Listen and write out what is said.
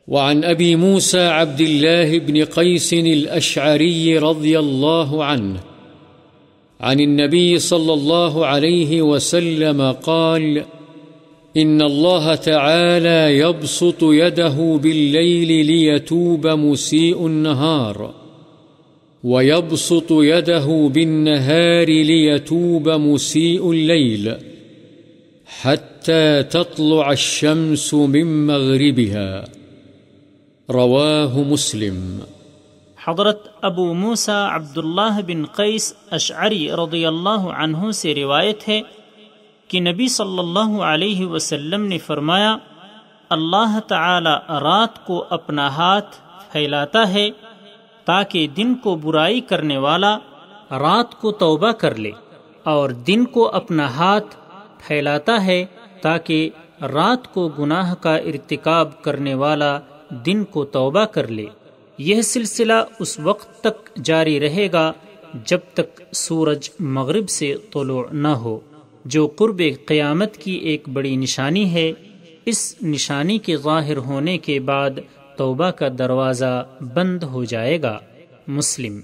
وعن أبي موسى عبد الله بن قيس الأشعري رضي الله عنه عن النبي صلى الله عليه وسلم قال: إن الله تعالى يبسط يده بالليل ليتوب مسيء النهار، ويبسط يده بالنهار ليتوب مسيء الليل، حتى تطلع الشمس من مغربها. رواه مسلم۔ حضرت ابو موسیٰ عبداللہ بن قیس اشعری رضی اللہ عنہ سے روایت ہے کہ نبی صلی اللہ علیہ وسلم نے فرمایا: اللہ تعالی رات کو اپنا ہاتھ پھیلاتا ہے تاکہ دن کو برائی کرنے والا رات کو توبہ کر لے، اور دن کو اپنا ہاتھ پھیلاتا ہے تاکہ رات کو گناہ کا ارتکاب کرنے والا دن کو توبہ کر لے۔ یہ سلسلہ اس وقت تک جاری رہے گا جب تک سورج مغرب سے طلوع نہ ہو، جو قرب قیامت کی ایک بڑی نشانی ہے۔ اس نشانی کے ظاہر ہونے کے بعد توبہ کا دروازہ بند ہو جائے گا۔ مسلم۔